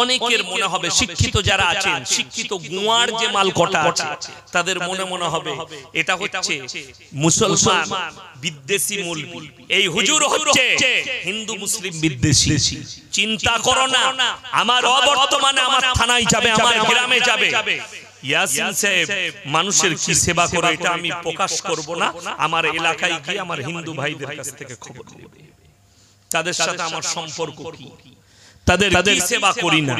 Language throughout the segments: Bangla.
অনেকের মনে হবে শিক্ষিত যারা আছেন, শিক্ষিত গুয়ার যে মাল কটা আছে তাদের মনে মনে হবে এটা হচ্ছে মুসলমান বিদ্বেষী মৌলবি, এই হুজুর হচ্ছে হিন্দু মুসলিম বিদ্বেষী। চিন্তা করো না, আমার অবর্তমানে আমার থানায় যাবে, আমার গ্রামে যাবে, ইয়াসিন সাহেব মানুষের কি সেবা করে এটা আমি প্রকাশ করব না, আমার এলাকায় গিয়ে আমার হিন্দু ভাইদের কাছ থেকে খবর নেবে, তাদের সাথে আমার সম্পর্ক কি, তাদের কি সেবা করি না,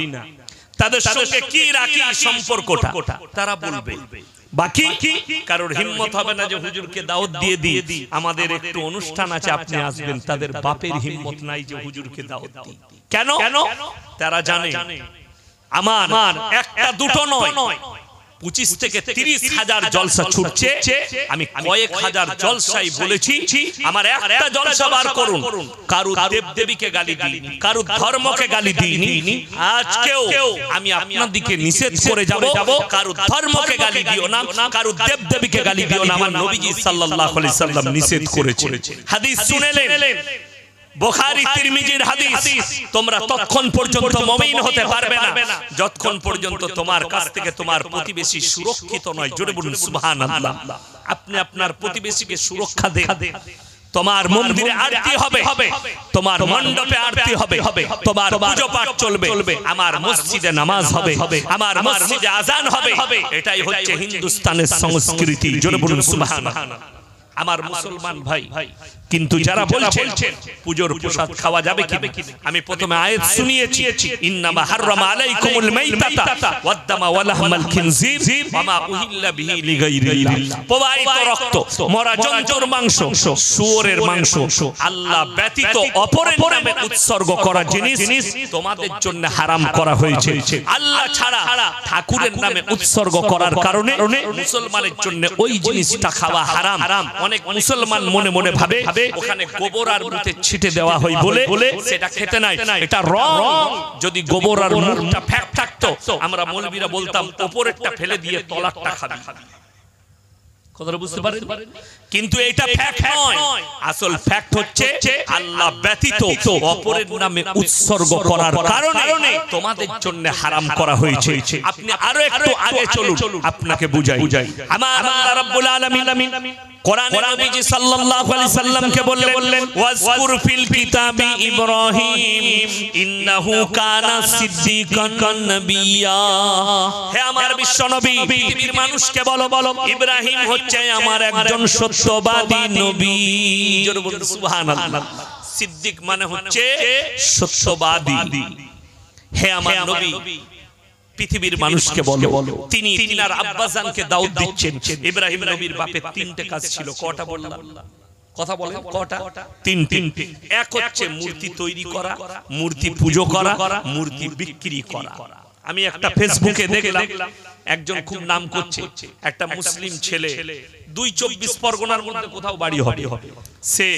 তাদের সঙ্গে কি রাখি সম্পর্কটা, তারা বলবে। বাকি কারোর হিম্মত হবে না যে হুজুরকে দাওয়াত দিয়ে দিই, আমাদের একটু অনুষ্ঠান আছে আপনি আসবেন, তাদের বাপের হিম্মত নাই যে হুজুরকে দাওয়াত দিই। কেন? তারা জানে আমার একটা দুটো নয়, 25 থেকে 30 হাজার জলসা ছুটছে, আমি কয়েক হাজার জলসাই বলেছি আমার একটা জলসা বার করুন, কারু দেবদেবীকে গালি দিইনি, কারু ধর্মকে গালি দিইনি, আজকেও আমি আপনার দিকে নিষেধ করে যাব, কারু ধর্মকে গালি দিও না, কারু দেবদেবীকে গালি দিও না, আমার নবীজি সাল্লাল্লাহু আলাইহি সাল্লাম নিষেধ করেছেন। হাদিস শুনেলেন, বুখারী তিরমিজির হাদিস, তোমরা ততক্ষণ পর্যন্ত মুমিন হতে পারবে না যতক্ষণ পর্যন্ত তোমার কাছ থেকে তোমার প্রতিবেশী সুরক্ষিত নয়। জোরে বলুন সুবহানাল্লাহ। আপনি আপনার প্রতিবেশীকে সুরক্ষা দেন, তোমার মন্দিরে আরতি হবে, তোমার মণ্ডপে আরতি হবে, তোমার পূজা পাঠ চলবে, আমার মসজিদে নামাজ হবে, আমার মসজিদে আযান হবে, এটাই হচ্ছে হিন্দুস্তানের সংস্কৃতি। জোরে বলুন সুবহানাল্লাহ। আমার মুসলমান ভাই, কিন্তু যারা বলছেন পূজোর প্রসাদ খাওয়া যাবে কি, আমি প্রথমে আয়াত শুনিয়েছি, ইন্নামা হাররামা আলাইকুমুল মাইতাতা ওয়াদ-দামা ওয়া লাহমাল খিনজির ওয়া মা উহিল্লা বিহি লিগাইরিল্লাহ। প্রবাহিত রক্ত, মরা জন্তুর মাংস, শুয়োরের মাংস আল্লাহ ব্যতীত অপরের নামে উৎসর্গ করা জিনিস তোমাদের জন্য হারাম করা হয়েছে। আল্লাহ ছাড়া ঠাকুরের নামে উৎসর্গ করার কারণে মুসলমানের জন্য ওই জিনিসটা খাওয়া হারাম। অনেক মুসলমান মনে মনে ভাবে ওখানে গোবর আর মুতে ছিটে দেওয়া হয় বলে সেটা খেতে নাই, এটা রং। যদি গোবর আর মুখটা ফ্যাক থাকতো আমরা মৌলবীরা বলতাম উপরেরটা ফেলে দিয়ে তলারটা খাবি, কথাটা বুঝতে পারেন? কিন্তু এটা ফ্যাক্ট নয়, আসল ফ্যাক্ট হচ্ছে আল্লাহ ব্যতীত অপরের নামে উৎসর্গ করার কারণে তোমাদের জন্য হারাম করা হয়েছে। আপনি আরো একটু আগে চলুন, আপনাকে বুঝাই। আমার আল্লাহ রাব্বুল আলামিন কোরআনে নবীজি সাল্লাল্লাহু আলাইহি সাল্লামকে বললেন, ওয়াজকুর ফিল কিতাবি ইব্রাহিম ইন্নাহু কানা সিদ্দিকান নাবিয়্যা। হে আমার বিশ্ব নবী, পৃথিবীর মানুষকে বলো ইব্রাহিম হচ্ছে আমার একজন সত্যবাদী নবী। জোরে বলুন সুবহানাল্লাহ। সিদ্দিক মানে হচ্ছে সত্যবাদী। হে আমার নবী, পৃথিবীর মানুষকে বলো তিনি তিনার আব্বাজানকে দাওয়াত দিচ্ছেন। ইব্রাহিম নবীর বাপের তিনটে কাজ ছিল, কটা বললাম? কথা বলেন কটা? তিনটে। এক হচ্ছে মূর্তি তৈরি করা, মূর্তি পূজা করা, মূর্তি বিক্রি করা। আমি একটা ফেসবুকে দেখলাম, একজন খুব নাম করছে, একটা মুসলিম ছেলে ২৪ পরগনার মধ্যে কোথাও বাড়ি হবে, সে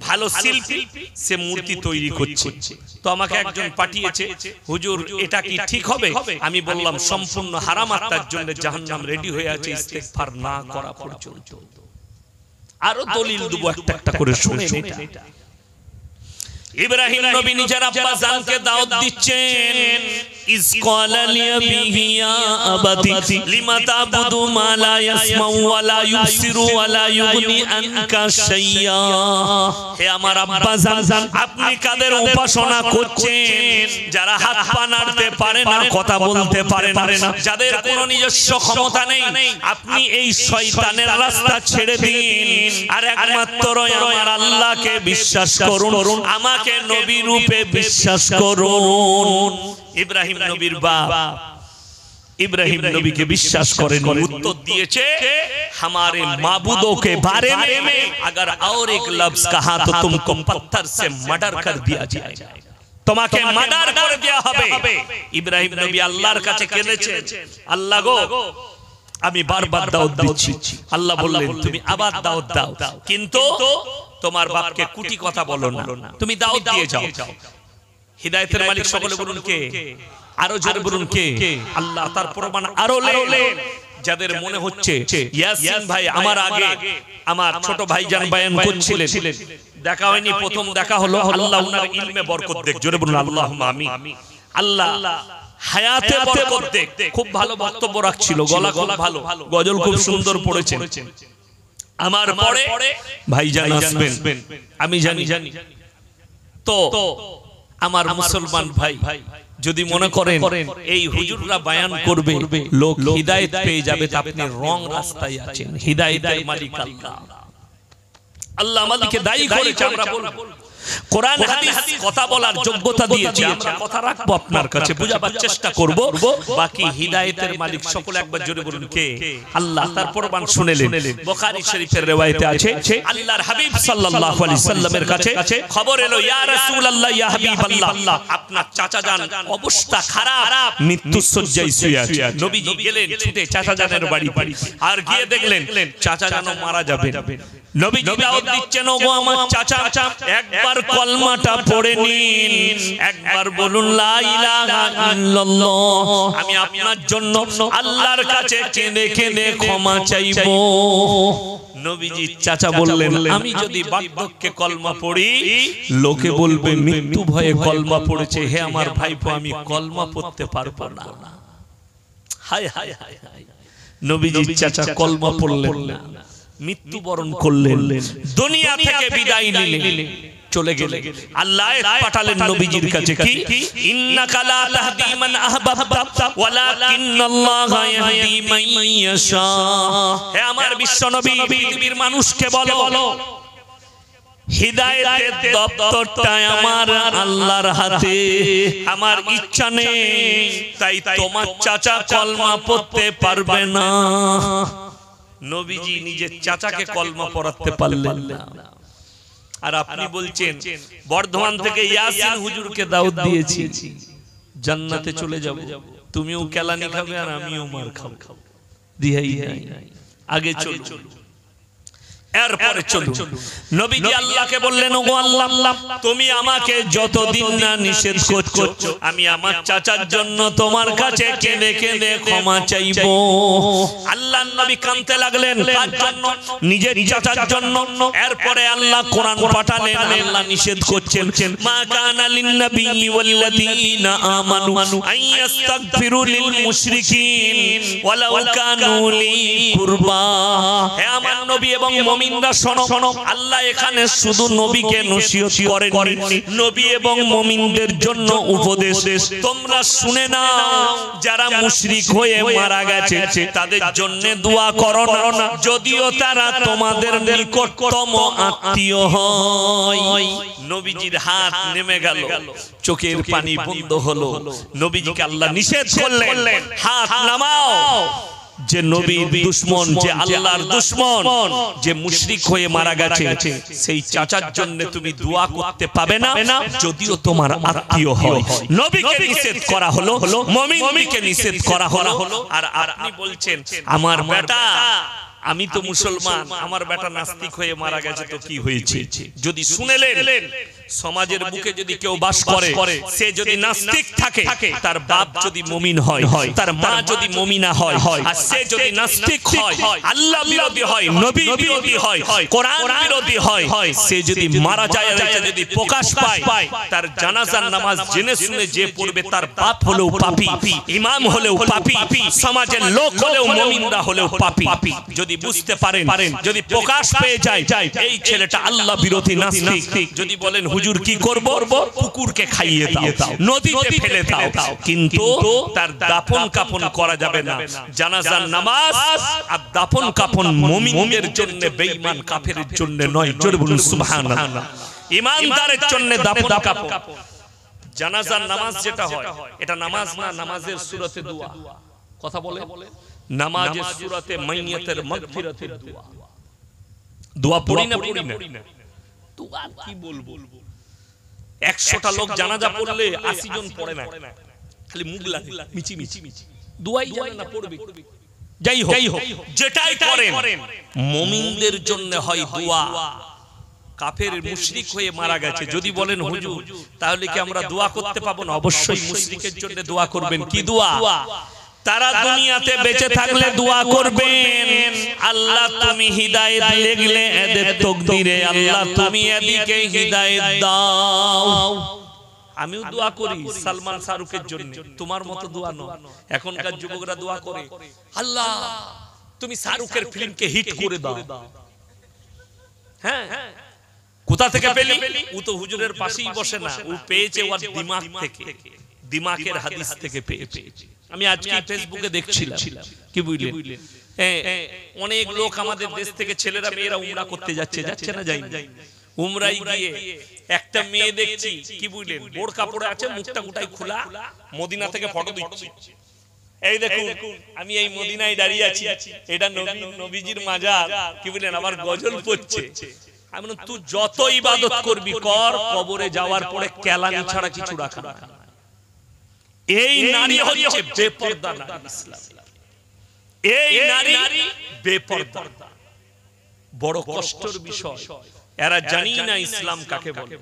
ভালো শিল্পী, সে মূর্তি তৈরি করছে। তো আমাকে একজন পাঠিয়েছে, হুজুর এটা কি ঠিক হবে? আমি বললাম সম্পূর্ণ হারাম, আর তার জন্য জাহান্নাম রেডি হয়ে আছে ইস্তেগফার না করা পর্যন্ত। আরো দলিল দেব একটা করে, শুনে এটা। ইব্রাহিম নবী নিজের আব্বাজানকে দাওয়াত দিচ্ছেন, ইজ ক্বালা লিয়াবিহি ইয়া আবাতি লিমা তা'বুদু মা লা ইয়াসমাউ ওয়া লা ইউবসিরু ওয়া লা ইউগনি আনকা শাইয়্যা। হে আমার আব্বাজান, আপনি কাদের উপাসনা করছেন? যারা হাত পা নাড়তে পারে না, কথা বলতে পারে না, যাদের কোনো নিজস্ব ক্ষমতা নেই। আপনি এই শয়তানের রাস্তা ছেড়ে দিন, আর একমাত্র আমার আল্লাহকে বিশ্বাস করুন, আমাকে নবী রূপে বিশ্বাস করুন। ইব্রাহিম নবীর বাপ इब्राहिम नबी के विश्वास करें, उत्तर दिए हमारे माबूदों के बारे में अगर और एक लफ्ज कहा तो तुमको पत्थर से मर्डर कर दिया जाएगा, তোমাকে মার্ডার করে দেয়া হবে। ইব্রাহিম নবী আল্লাহর কাছে কেঁদেছেন, আল্লাহ গো আমি বারবার দাওয়াত দিচ্ছি। আল্লাহ বললেন তুমি আবার দাওয়াত দাও, কিন্তু তোমার বাপকে কুটি কথা বলো না, তুমি দাওয়াত দিয়ে যাও। হিদায়াতের মালিক সকলে বলুন কে, আরো জোরে বলুন কে? আল্লাহ। তার প্রমাণ আরো লেন। যাদের মনে হচ্ছে ইয়াসিন ভাই আমার আগে আমার ছোট ভাইজান বয়ান করছিলেন, দেখা হয়নি, প্রথম দেখা হলো, আল্লাহ উনার ইলমে বরকত দেখ, জোরে বলুন আল্লাহুম্মা আমিন। আল্লাহ হায়াতে বরকত দেখ। খুব ভালো বক্তব্য রাখছিল, গলা খুব ভালো, গজল খুব সুন্দর পড়েছেন। আমার পরে ভাইজান আসবেন আমি জানি। তো আমার মুসলমান ভাই যদি মনে করেন এই হুজুররা বয়ান করবে লোক হিদায়াত পেয়ে যাবে, তা আপনি রং রাস্তায় আছেন। হিদায়াতের মালিক আল্লাহ। আল্লাহ আমাদেরকে দায়ী করেছে, আমরা বলবো। কোরআন হাদিস কথা বলার যোগ্যতা দিয়েছে, আমরা কথা রাখবো, আপনার কাছে বুঝাবার চেষ্টা করব। বাকি হিদায়াতের মালিক সকলে একবার জোরে বলুন কে? আল্লাহ। তার প্রমাণ শুনেলেন, বুখারী শরীফের riwayate আছে, আল্লাহর হাবিব সাল্লাল্লাহু আলাইহি সাল্লামের কাছে খবর এলো, ইয়া রাসূলুল্লাহ, ইয়া হাবিবাল্লাহ, আপনার চাচা জান অবস্থা খারাপ, মৃত্যু শয্যায় শুয়ে আছে। নবীজি গেলেন ছুটে চাচা জানের বাড়ি, আর গিয়ে দেখলেন চাচা জান মারা যাবে। নবীজি দাওয়াত দিচ্ছেন, ওগো আমার চাচা, একবার কলমাটা পড়ে নিন, একবার বলুন লা ইলাহা ইল্লাল্লাহ। আমি আপনার জন্য আল্লাহর কাছে কেঁদে কেঁদে ক্ষমা চাইবো। নবীজি চাচা বললেন, আমি যদি বার্ধক্যে কলমা পড়ি লোকে বলবে মৃত্যু ভয়ে কলমা পড়েছে, হে আমার ভাইপো আমি কলমা পড়তে পারবো না। হায় হায় হায় হায়। নবীজি চাচা কলমা পড়লেন না, মৃত্যুবরণ করলেন, দুনিয়া থেকে বিদায় নিলেন, চলে গেলেন। আল্লাহ পাঠালেন নবীজির কাছে কি? ইন্নাকা লা তাহদি মান আহবাবতা ওয়ালাকিন্নাল্লাহা ইয়াহদি মান ইয়াশা। হে আমার বিশ্ব নবী, পৃথিবীর মানুষকে বলো হিদায়াতের দপ্তরটা আমার আল্লাহর হাতে, আমার ইচ্ছা নেই তাই তোমার চাচা কলমা পড়তে পারবে না। নবীজি নিজের চাচাকে কলমা পড়াতে পারলেন না, আর আপনি বলছেন বর্ধমান থেকে ইয়াসিন হুজুরকে দাওয়াত দিয়েছি, জান্নাতে চলে যাব, তুমিও কেলানি খাবে আর আমিও মার খাবো। দিহাই আগে চলো, এরপরে চলো। নবীজি আল্লাহকে বললেন, ওগো আল্লাহ, তুমি আমাকে যতদিন না নিষেধ করছো আমি আমার চাচার জন্য তোমার কাছে কেঁদে কেঁদে ক্ষমা চাইবো। আল্লাহর নবী কাঁদতে লাগলেন, কার জন্য? নিজের চাচার জন্য। এরপরে আল্লাহ কোরআন পাঠালেন, আল্লাহ নিষেধ করছেন, মা কানা লিন নাবিয়্যি ওয়াল্লাযীনা আমানু আন ইস্তাগফিরু লিল মুশরিকিন ওয়ালাউ কানু লি কুরবা। হে আমার নবী এবং মুমিনরা শোনো, আল্লাহ এখানে শুধু নবীকে নসিহত করেননি, নবী এবং মুমিনদের জন্য উপদেশ। তোমরা শুনে নাও, যারা মুশরিক হয়ে মারা গেছে তাদের জন্য দোয়া করো না, যদিও তারা তোমাদের নিকটতম আত্মীয় হয়। নবীজির হাত নেমে গেল, চোখের পানি বন্ধ হলো। নবীজিকে আল্লাহ নিষেধ করলেন, হাত নামাও। যে নবীর দুশমন, যে আল্লাহর দুশমন, যে মুশরিক হয়ে মারা গেছে, সেই চাচার জন্য তুমি দোয়া করতে পাবে না যদিও তোমার আত্মীয় হয়। নবীকে নিষেধ করা হলো, মুমিনকে নিষেধ করা হলো। আর আপনি বলছেন আমার বেটা, আমি তো মুসলমান, আমার বেটা নাস্তিক হয়ে মারা গেছে, তো কি হয়েছে? যদি শুনেলেন সমাজের বুকে যদি কেউ বাস করে, সে যদি নাস্তিক থাকে, তার বাপ যদি মুমিন হয়, তার মা যদি মুমিনা হয়, আর সে যদি নাস্তিক হয়, আল্লাহ বিরোধী হয়, নবী বিরোধী হয়, কোরআন বিরোধী হয়, সে যদি মারা যায়, যদি প্রকাশ পায়, তার জানাজার নামাজ জেনে শুনে যে পড়বে তার বাপ হলেও পাপী, ইমাম হলেও পাপী, সমাজের লোক হলেও, মুমিনরা হলেও পাপী। যদি বুঝতে পারেন, যদি প্রকাশ পেয়ে যায় এই ছেলেটা আল্লাহ বিরোধী নাস্তিক, যদি বলেন হুজুর কি করব? কুকুরকে খাইয়ে দাও, নদীতে ফেলে দাও, কিন্তু তার দাফন কাফন করা যাবে না। জানাজার নামাজ আর দাফন কাফন মুমিনদের জন্য, বেঈমান কাফেরের জন্য নয়। জোরে বলুন সুবহানাল্লাহ। ঈমানদারের জন্য দাফন কাফন। জানাজার নামাজ যেটা হয়, এটা নামাজ না, নামাজের সূরতে দোয়া। কথা বলে নামাজের সূরতে মাইয়াতের মাগফিরাতের দোয়া। দোয়া পড়ি না, দোয়া কি বলবো? 100টা লোক জানাজা পড়লে 80 জন পড়ে না, খালি মুখ লাগে মিচি মিচি, দোয়াই জানে না পড়বে। যাই হোক, যেটাই করেন মুমিনদের জন্য হয় দোয়া। কাফের মুশরিক হয়ে মারা গেছে, যদি বলেন হুজুর তাহলে কি আমরা দোয়া করতে পাবো না? অবশ্যই মুশরিকের জন্য দোয়া করবেন। কি দোয়া? তারা দুনিয়াতে বেঁচে থাকলে দোয়া করবেন, আল্লাহ তুমি হিদায়াত লিখলে এদের তাকদীরে, আল্লাহ তুমি এদিকে হিদায়াত দাও। আমিও দোয়া করি সালমান শাহরুখের জন্য, তোমার মতো দোয়া নয়। এখনকার যুবকরা দোয়া করে, আল্লাহ তুমি শাহরুখের ফিল্মকে হিট করে দাও। হ্যাঁ, কোথা থেকে পেলি? ও তো হুজুরের পাশেই বসে না, ও পেয়েছে ওর দিমাগ থেকে, দিমাগের হাদিস থেকে পেয়েছে। আমি আজকে ফেসবুকে দেখছিলাম, কি বুঝলেন, অনেক লোক আমাদের দেশ থেকে ছেলেরা মেয়েরা উমরা করতে যাচ্ছে, যাচ্ছে না যাই উমরাই গিয়ে একটা মেয়ে দেখছি, কি বুঝলেন, বোরকা পরে আছে, মুখটা গোটাই খোলা, মদিনা থেকে ফটো দিচ্ছে। এই দেখুন আমি এই মদিনায় দাঁড়িয়ে আছি, এটা নবীজির মাজার, কি বুঝলেন, আবার গজল পড়ছে। আমি বললাম তুই যত ইবাদত করবি কর, কবরে যাওয়ার পরে কেলানি ছাড়া কিছু রাখা না। এই নারী হচ্ছে বেপরদা নারী ইসলাম, এই নারী বেপরদা। বড় কষ্টের বিষয়, এরা জানি না ইসলাম কাকে বলে,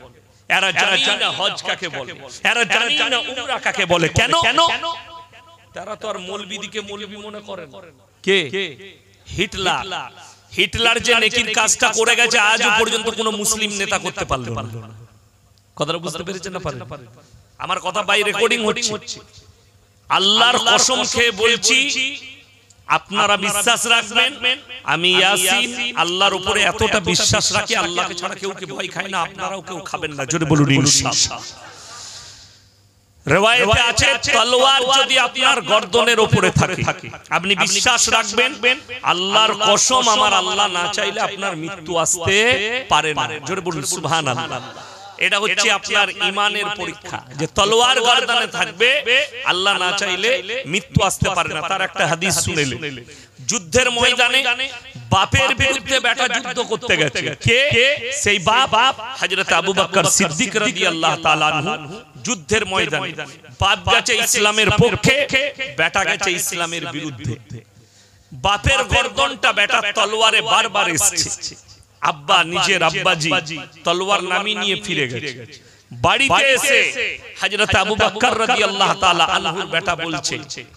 এরা জানি না হজ কাকে বলে, এরা জানি না উমরা কাকে বলে। কেন? তারা তো আর মৌলবীদিকে মৌলবী মনে করে না। কে? হিটলার। হিটলার যে নেকির কাজটা করে গেছে আজও পর্যন্ত কোনো মুসলিম নেতা করতে পারলো না। কথাটা বুঝতে পেরেছেন না? পারেন? আমার কথা বাই রেকর্ডিং হচ্ছে। আল্লাহর কসম খেয়ে বলছি, আপনারা বিশ্বাস রাখবেন, আমি ইয়াসিন আল্লাহর উপরে এতটা বিশ্বাস রাখি, আল্লাহকে ছাড়া কেউ কে ভয় খায় না, আপনারাও কেউ খাবেন না। জোরে বলুন ইনশাআল্লাহ। রিওয়ায়াতে আছে তলোয়ার যদি আপনার গর্দনের উপরে থাকে, আপনি বিশ্বাস রাখবেন আল্লাহর কসম আমার আল্লাহ না চাইলে আপনার মৃত্যু আসতে পারে না। জোরে বলুন সুবহানাল্লাহ। এটা হচ্ছে আপনার ঈমানের পরীক্ষা, যে তলোয়ার গর্দনে থাকবে, আল্লাহ না চাইলে মৃত্যু আসতে পারে না। তার একটা হাদিস শুনেলেন, যুদ্ধের ময়দানে বাপের বিরুদ্ধে বেটা যুদ্ধ করতে গেছে। কে? সেই বাপ হযরত আবু বকর সিদ্দিক রাদিয়াল্লাহু তাআলা আনহু। যুদ্ধের ময়দানে বাপ গেছে ইসলামের পক্ষে, বেটা গেছে ইসলামের বিরুদ্ধে। বাপের গর্দনটা বেটার তলোয়ারে বারবার এসেছে। আব্বা, নিজের আব্বাজি তলোয়ার নামিয়ে নিয়ে ফিরে গেছে। বাড়িতে এসে হযরত আবু বকর রাদিয়াল্লাহু তাআলা আনহুর বেটা বলছে,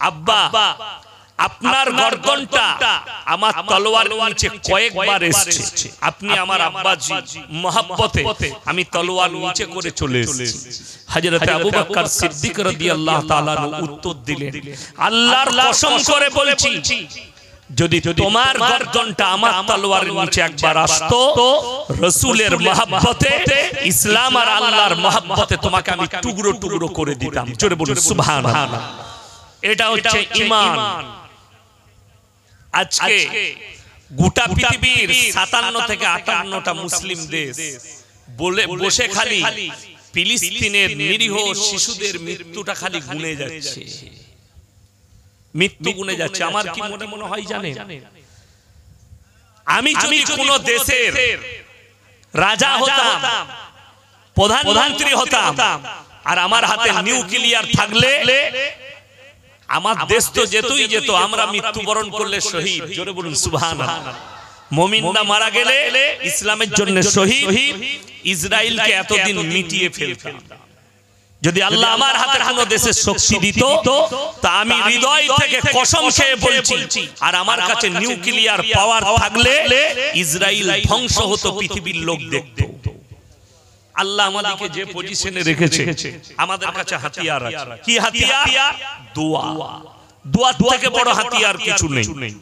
আব্বা আপনার গর্দনটা আমার তলোয়ার নিচে কয়েকবার এসেছে, আপনি আমার আব্বাজি মহব্বতে আমি তলোয়ার নিচে করে চলে এসেছি। হযরত আবু বকর সিদ্দিক রাদিয়াল্লাহু তাআলা উত্তর দিলেন, আল্লাহর কসম করে বলছি, যদি তোমার গর্দনটা আমার তলোয়ারের নিচে একবার আসতো, রাসূলের মহব্বতে, ইসলাম আর আল্লাহর মহব্বতে তোমাকে আমি টুকরো টুকরো করে দিতাম। জোরে বলুন সুবহানাল্লাহ। এটা হচ্ছে ঈমান। আজকে গোটা পৃথিবীর 57 থেকে 58টা মুসলিম দেশ বসে খালি ফিলিস্তিনের নিরীহ শিশুদের মৃত্যুটা খালি গুনে যাচ্ছে, মৃত্যু গুনে যাচ্ছে। আমার কি মনে হয় জানেন, আমি যদি কোন দেশের রাজা হতাম, প্রধানমন্ত্রী হতাম, আর আমার হাতে নিউক্লিয়ার থাকলে আমার দেশ তো যেতই যেত, আমরা মৃত্যুবরণ করলে শহীদ। জোরে বলুন সুবহানাল্লাহ। মুমিনরা মারা গেলে ইসলামের জন্য শহীদ, ইসরায়েলকে এতদিন মিটিয়ে ফেলতাম। যদি আল্লাহ আমার হাতে কোন দেশে শক্তি দিত, তা আমি হৃদয় থেকে কসম খেয়ে বলছি, আর আমার কাছে নিউক্লিয়ার পাওয়ার থাকলে ইসরায়েল ধ্বংস হতো, পৃথিবীর লোক দেখত। আল্লাহ আমাদেরকে যে পজিশনে রেখেছে, আমাদের কাছে হাতিয়ার আছে। কি হাতিয়ার? দোয়া। দোয়া থেকে বড় হাতিয়ার কিছু নেই।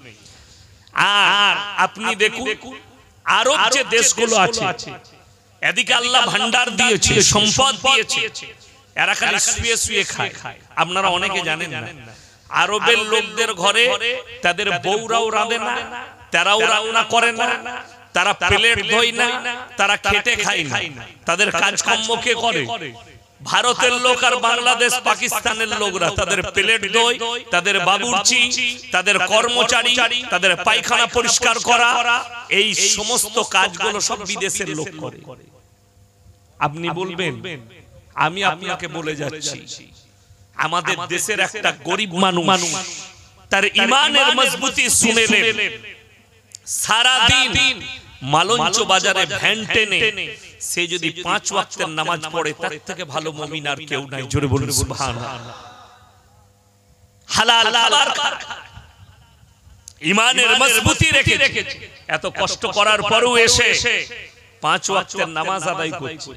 আর আপনি দেখুন আরব যে দেশগুলো আছে, এদিকে আল্লাহ ভান্ডার দিয়েছে, সম্পদ দিয়েছে, এরা খালি শুয়ে শুয়ে খায়। আপনারা অনেকে জানেন না, আরবের লোকদের ঘরে তাদের বউরাও রাঁধে না, তারাও রান্না করে না, তারা প্লেট ধোয় না, তারা খেটে খায় না, তাদের কাজকর্ম কে করে? ভারতের লোক আর বাংলাদেশ পাকিস্তানের লোকরা তাদের প্লেট ধোয়, তাদের বাবুর্চি, তাদের কর্মচারী, তাদের পায়খানা পরিষ্কার করা, এই সমস্ত কাজগুলো সব বিদেশের লোক করে। আপনি বলবেন, আমি আপনাকে বলে যাচ্ছি, আমাদের দেশের একটা গরিব মানুষ তার ঈমানের মজবুতি শুনেলেন, সারা দিন মালঞ্চ বাজারে ভ্যান টেনে সে যদি 5 ওয়াক্তের নামাজ পড়ে, তার থেকে ভালো মুমিন আর কেউ নাই। জোরে বলুন সুবহানাল্লাহ। হালাল খাবার খায়, ঈমানের মজবুতি রেখেছে, এত কষ্ট করার পরেও এসে 5 ওয়াক্তের নামাজ আদায় করছে।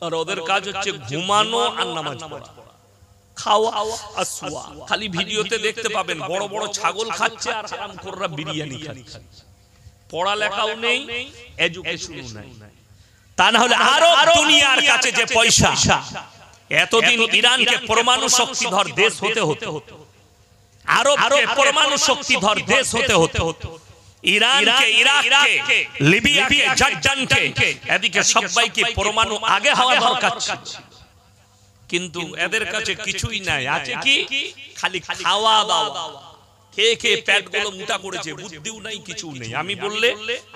আর ওদের কাজ হচ্ছে ঘুমানো আর নামাজ পড়া, খাওয়া আর শোয়া। খালি ভিডিওতে দেখতে পাবেন বড় বড় ছাগল খাচ্ছে আর হারামখোররা বিরিয়ানি খাচ্ছে। পড়ালেখাও নেই, এডুকেশনও নাই। তা না হলে আরো দুনিয়ার কাছে যে পয়সা, এতদিন ইরানকে পরমাণু শক্তিধর দেশ হতে হতো, আরবকে পরমাণু শক্তিধর দেশ হতে হতো, ইরানকে, ইরাককে, লিবিয়াকে, জর্ডানকে, এদিকে সবাইকে পরমাণু আগে হওয়া দরকার ছিল। কিন্তু এদের কাছে কিছুই নাই, আছে কি? খালি খাওয়া দাওয়া, খেয়ে খেয়ে পেট গুলো মোটা করেছে, বুদ্ধিও নাই, কিছু নেই। আমি বললে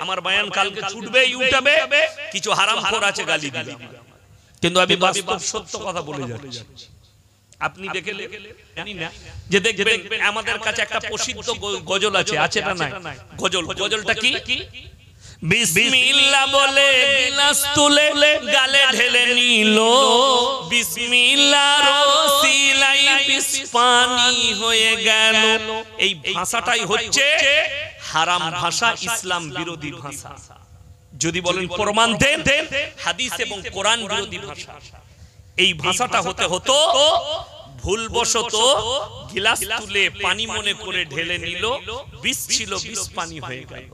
আমার বয়ান কালকে ছুটবে ইউটিউবে, কিছু হারামখোর আছে গালি দিবে, কিন্তু আমি বাস্তব সত্য কথা বলে যাচ্ছি। আপনি দেখে জানি না যে দেখবেন আমাদের কাছে একটা প্রসিদ্ধ গজল আছে, আছে না নাই? গজলটা কি? বিসমিল্লাহ বলে গিলাস তুলে গালে ঢেলে নিল, বিসমিল্লাহর ওসিলায় বিষ পানি হয়ে গেল। এই ভাষাটাই হচ্ছে হারাম ভাষা, ইসলাম বিরোধী ভাষা। যদি বলেন প্রমাণ দেন, হাদিস এবং কোরআন বিরোধী ভাষা। এই ভাষাটা হতে হতো ভুলবশত গিলাস তুলে পানি মনে করে ঢেলে নিল, বিষ ছিল, বিষ পানি হয়ে গেল।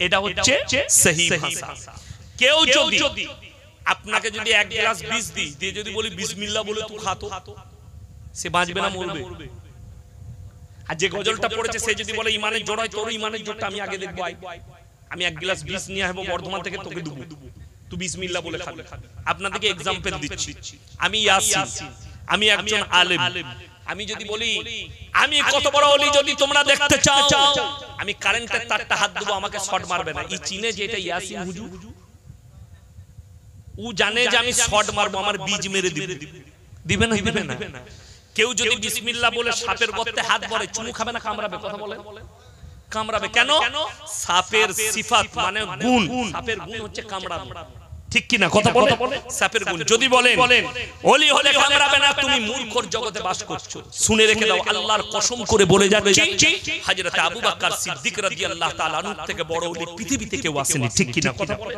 এটা হচ্ছে সহি ভাষা। কেউ যদি আপনাকে যদি এক গ্লাস বিষ দিয়ে যদি বলি বিসমিল্লাহ বলে তুই খাতো, সে বাঁচবে না মরবে? আর যে গজলটা পড়েছে সে যদি বলে ইমানের জোর হয়, তোর ইমানের জোরটা আমি আগে দেখবো, আমি এক গ্লাস বিষ নিয়ে আসবো বর্ধমান থেকে, তোকে দেবো, তুই বিসমিল্লাহ বলে খাবি। আপনাদেরকে এক্সাম্পল দিচ্ছি, আমি ইয়াসিন, আমি একজন আলেম, আমি যদি বলি আমি কত বড় ওলি যদি তোমরা দেখতে চাও, আমি কারেন্টের তারটা হাত দেবো, আমাকে শর্ট মারবে না। এই চিনে যে এটা ইয়াসিন হুজুর, ও জানে যে আমি শর্ট মারবো, আমার বীজ মেরে দিবে না, দিবে না। কেউ যদি বিসমিল্লাহ বলে সাপের গর্তে হাত ভরে, চুমু খাবে না কামড়াবে? কথা বলে কামড়াবে কেন? সাপের সিফাত মানে গুণ, সাপের গুণ হচ্ছে কামড়ানো, ঠিক কি না? কথা বলে সাপের গুণ। যদি বলেন ওলি হলে কামড়াবে না, তুমি মূর্খর জগতে বাস করছো। শুনে রেখে দাও, আল্লাহর কসম করে বলে যাচ্ছি, হযরত আবু বকর সিদ্দিক রাদিয়াল্লাহু তাআলা আনহু থেকে বড় ওলি পৃথিবীতে কেউ আসেনি, ঠিক কি না? কথা বলে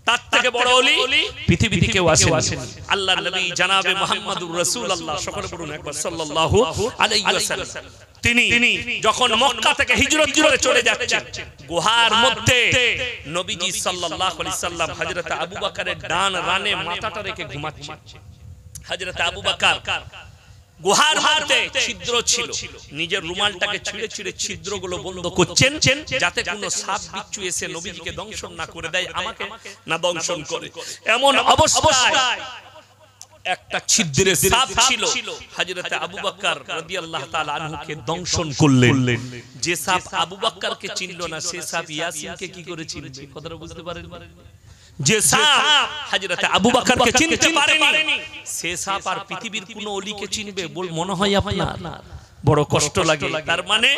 তার থেকে বড় ওলি পৃথিবীতে কেউ আসেনি। আল্লাহর নবী জনাবে মুহাম্মদুর রাসূলুল্লাহ, সকলে বলুন একবার সাল্লাল্লাহু আলাইহি ওয়াসাল্লাম, তিনি যখন মক্কা থেকে হিজরত করে চলে যাচ্ছেন, গুহার মধ্যে নবীজি সাল্লাল্লাহু আলাইহি সাল্লাম হযরত আবু বকরের ডান রানে মাথাটা রেখে ঘুমাচ্ছেন। হযরত আবু বকর গুহার মধ্যে ছিদ্র ছিল, নিজের রুমালটাকে ছিঁড়ে ছিঁড়ে ছিদ্রগুলো বন্ধ করছেন, যাতে কোনো সাপ বিচ্ছু এসে নবীজিকে দংশন না করে দেয়, আমাকে না দংশন করে। এমন অবস্থায় একটা ছিদ্রে সাপ ছিল, হযরত আবু বকর রাদিয়াল্লাহু তাআলা আনহুকে দংশন করলেন। যে সাপ আবু বকরকে চিনল না, সে সাপ ইয়াসিনকে কি করে চিনবে? কথাটা বুঝতে পারেন? যে সাপ হযরত আবু বকরকে চিনতে পারেনি, সে সাপ আর পৃথিবীর কোন ওলিকে চিনবে বল মনে হয় আপনার? বড় কষ্ট লাগে। তার মানে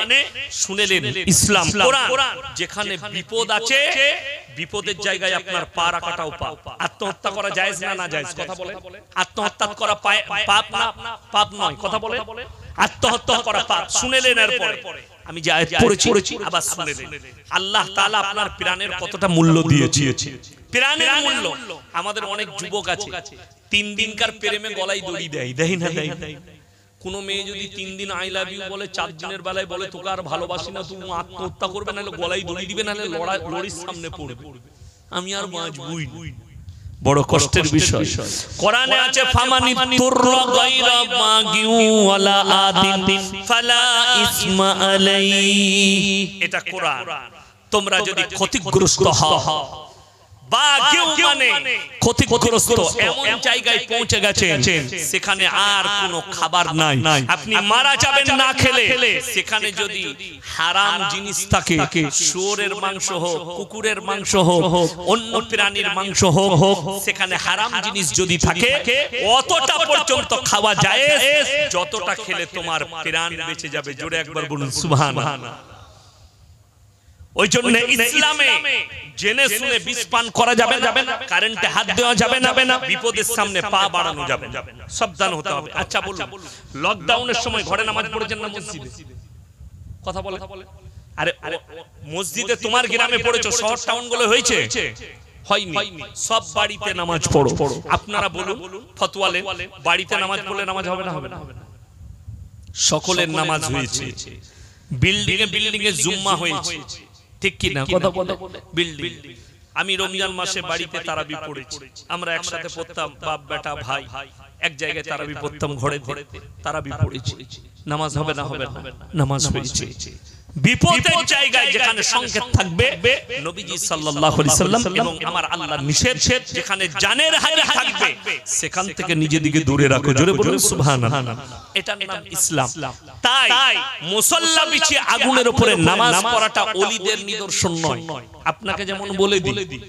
শুনেলেন, ইসলাম কোরআন যেখানে বিপদ আছে, বিপদের জায়গায় আপনার পা রাখাটাও পাপ। আত্মহত্যা করা জায়েজ না না জায়েজ? কথা বলে। আত্মহত্যা করা পাপ না পাপ নয়? কথা বলে। আত্মহত্যা করা পাপ। শুনেলেন এরপরে আমি যে আয়াত পড়েছি আবার শুনেলেন, আল্লাহ তাআলা আপনার প্রাণের কতটা মূল্য দিয়েছে। প্রাণের মূল্য। আমাদের অনেক যুবক আছে 3 দিনকার প্রেমে গলায় দড়ি দেয়, দেয় না? কোন মেয়ে যদি 3 দিন আই লাভ ইউ বলে, 4 দিনের বেলায় বলে তোকে আর ভালোবাসি না, তুমি আত্মহত্যা করবে, নাহলে গলায় দড়ি দিবে, নাহলে লড়ির সামনে পড়বে, আমি আর বাঁচবই না। বড় কষ্টের বিষয়। কোরআনে আছে ফামানি তুররা গায়রা বাগিউ ওয়ালা আদিন ফালা ইসমা আলাইহি। এটা কোরআন। তোমরা যদি ক্ষতিগ্রস্ত হও, বাগিউ মানে ক্ষতিগ্রস্ত, এমন জায়গায় পৌঁছে গেছেন সেখানে আর কোনো খাবার নাই, আপনি মারা যাবেন না খেলে, সেখানে যদি হারাম জিনিস থাকে, শুয়োরের মাংস হোক, কুকুরের মাংস হোক, অন্য প্রাণীর মাংস হোক, সেখানে হারাম জিনিস যদি থাকে, অতটা পর্যন্ত খাওয়া যায় যতটা খেলে তোমার প্রাণ বেঁচে যাবে। জোরে একবার বলুন সুবহানাল্লাহ। ওই জন্য ইসলামে জেনে শুনে বিষ পান করা যাবে না, কারেন্টে হাত দেওয়া যাবে না, বিপদের সামনে পা বাড়ানো যাবে না, সাবধান হতে হবে। আচ্ছা বলুন, লকডাউনের সময় ঘরে নামাজ পড়েছেন না মসজিদে? কথা বলে। আরে মসজিদে তোমার গ্রামে পড়েছো, শহর টাউন গুলো হয়েছে? হয়নি। সব বাড়িতে নামাজ পড়ো। আপনারা বলুন, ফতোয়া নেন, বাড়িতে নামাজ পড়লে নামাজ হবে না? হবে না? সকলের নামাজ হয়েছে, বিল্ডিং এ জুম্মা হয়েছে, ঠিক কি না? কথা বলো। বিল্ডিং, আমি রমজান মাসে বাড়িতে তারাবি পড়েছি, আমরা একসাথে পড়তাম, বাপ বেটা ভাই এক জায়গায় তারাবি পড়তাম, ঘরে ঘরে তারাবি পড়েছি। নামাজ হবে না? হবে না? নামাজ হয়েছে। বিপদের জায়গায় যেখানে সংকেত থাকবে নবীজি সাল্লাল্লাহু আলাইহি সাল্লাম এবং আমার আল্লাহর নিষেধ, যেখানে জানের হানি থাকবে সেখান থেকে নিজেদিকে দূরে রাখো। জোরে বলুন সুবহানাল্লাহ। এটার নাম ইসলাম। তাই মুসাল্লা বিছিয়ে আগুনের উপরে নামাজ পড়াটা ওলিদের নিদর্শন নয়। আপনাকে যেমন বলে দিই,